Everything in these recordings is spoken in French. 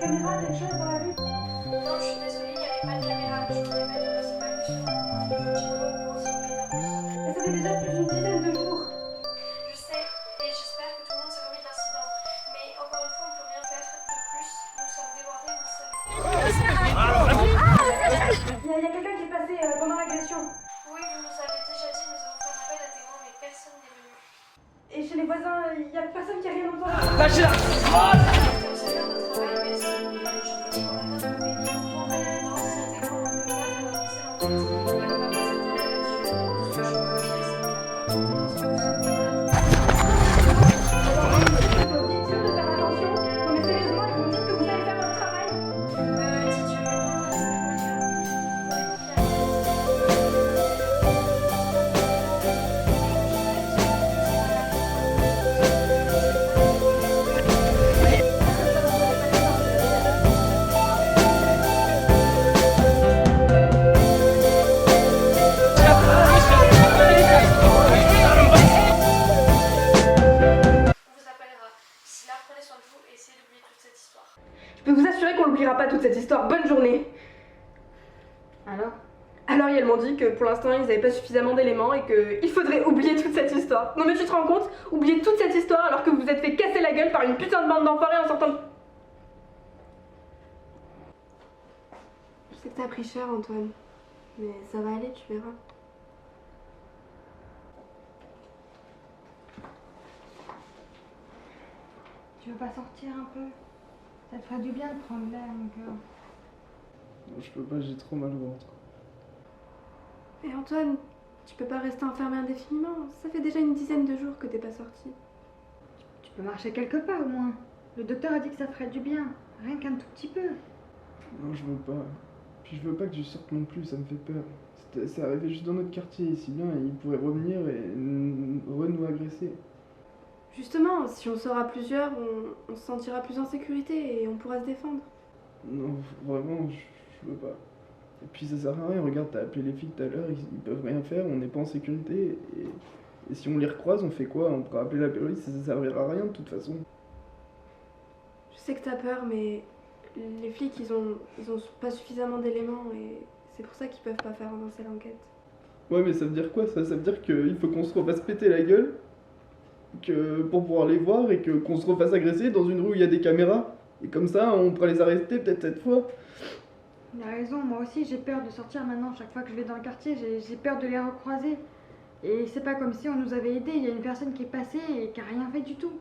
caméras, quelque chose dans la rue? Non, je suis désolée, il n'y avait pas de caméra, mais je vous répète, c'est pas possible. Je vous tiendrai au courant si vous mettez un plus. Mais ça fait déjà plus d'une dizaine de jours. Je sais, et j'espère que tout le monde s'est remis de l'incident. Mais encore une fois, on peut rien faire de plus. Nous sommes débordés, vous le savez. Il y a quelqu'un qui est passé pendant l'agression. Oui, vous nous avez déjà dit, nous avons fait un appel à témoins, mais personne n'est venu. Et chez les voisins, il y a personne qui a rien entendu. C'était au salaire de travail, mais si je vous dis qu'on n'a pas trouvé ni longtemps, ni longtemps, si un témoin ne veut pas faire avancer l'enquête, et on va pas s'attarder là-dessus. Tout ce que je peux vous dire, c'est que vous sommes Dites sûr de faire attention. Non mais sérieusement, ils vous disent que vous allez faire votre travail. si tu veux vraiment rester on vous appellera. D'ici là, prenez soin de vous et essayez d'oublier toute cette histoire. Je peux vous assurer qu'on n'oubliera pas toute cette histoire. Bonne journée. Alors ils m'ont dit que pour l'instant ils n'avaient pas suffisamment d'éléments et qu'il faudrait oublier toute cette histoire. Non mais tu te rends compte? Oublier toute cette histoire alors que vous vous êtes fait casser la gueule par une putain de bande d'enfoirés en sortant de... Je sais que t'as pris cher Antoine, mais ça va aller, tu verras. Tu veux pas sortir un peu? Ça te ferait du bien de prendre l'air, mon cœur. Non, je peux pas, j'ai trop mal au ventre. Mais Antoine, tu peux pas rester enfermé indéfiniment. Ça fait déjà une dizaine de jours que t'es pas sorti. Tu peux marcher quelque part au moins. Le docteur a dit que ça ferait du bien. Rien qu'un tout petit peu. Non, je veux pas. Puis je veux pas que tu sortes non plus, ça me fait peur. C'est arrivé juste dans notre quartier, ici bien, et ils pourraient revenir et nous agresser. Justement, si on sort à plusieurs, on se sentira plus en sécurité et on pourra se défendre. Non, vraiment, je veux pas. Et puis ça sert à rien, regarde, t'as appelé les filles tout à l'heure, ils peuvent rien faire, on n'est pas en sécurité. Et si on les recroise, on fait quoi? On pourra appeler la police, ça servira à rien de toute façon. Je sais que t'as peur, mais les flics, ils ont pas suffisamment d'éléments et c'est pour ça qu'ils peuvent pas faire avancer l'enquête. Ouais, mais ça veut dire quoi ça? Ça veut dire qu'il faut qu'on se refasse péter la gueule pour pouvoir les voir et qu'on se refasse agresser dans une rue où il y a des caméras. Et comme ça, on pourra les arrêter peut-être cette fois. Il a raison, moi aussi j'ai peur de sortir maintenant. Chaque fois que je vais dans le quartier, j'ai peur de les recroiser. Et c'est pas comme si on nous avait aidés. Il y a une personne qui est passée et qui a rien fait du tout.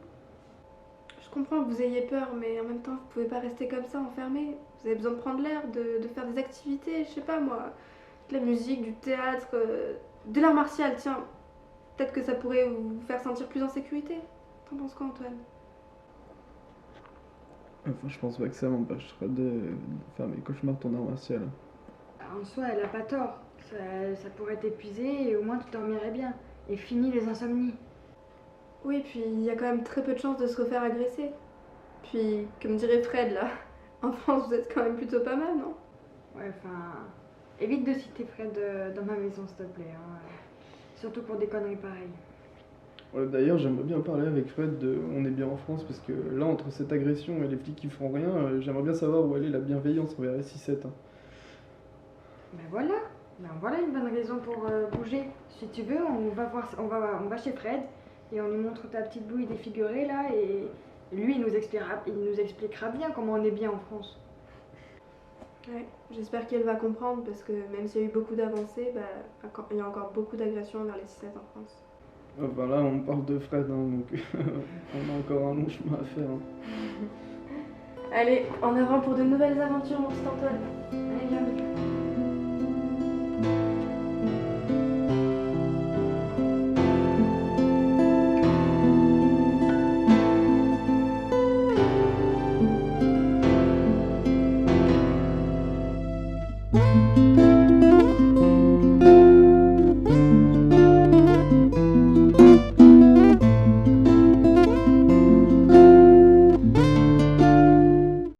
Je comprends que vous ayez peur, mais en même temps, vous pouvez pas rester comme ça, enfermé. Vous avez besoin de prendre l'air, de faire des activités, je sais pas moi, de la musique, du théâtre, de l'art martial, tiens. Peut-être que ça pourrait vous faire sentir plus en sécurité. T'en penses quoi, Antoine? Enfin, je pense pas que ça m'empêchera de faire mes cauchemars de ton art martial. En soi, elle a pas tort. Ça pourrait t'épuiser et au moins tu dormirais bien. Et fini les insomnies. Oui, puis il y a quand même très peu de chances de se refaire agresser. Puis, comme dirait Fred, là, en France, vous êtes quand même plutôt pas mal, non? Ouais, enfin... Évite de citer Fred dans ma maison, s'il te plaît. Hein. Surtout pour des conneries pareilles. Ouais, d'ailleurs, j'aimerais bien parler avec Fred de On est bien en France, parce que là, entre cette agression et les flics qui font rien, j'aimerais bien savoir où elle est la bienveillance envers les 6-7. Hein. Ben voilà une bonne raison pour bouger. Si tu veux, on va chez Fred et on lui montre ta petite bouille défigurée là et lui il nous expliquera bien comment on est bien en France. Ouais, j'espère qu'elle va comprendre parce que même s'il y a eu beaucoup d'avancées, bah, il y a encore beaucoup d'agressions envers les 6-7 en France. Enfin là, on parle de Fred, hein, donc on a encore un long chemin à faire. Hein. Allez, en avant pour de nouvelles aventures, mon petit Antoine. Allez, viens, Lucas.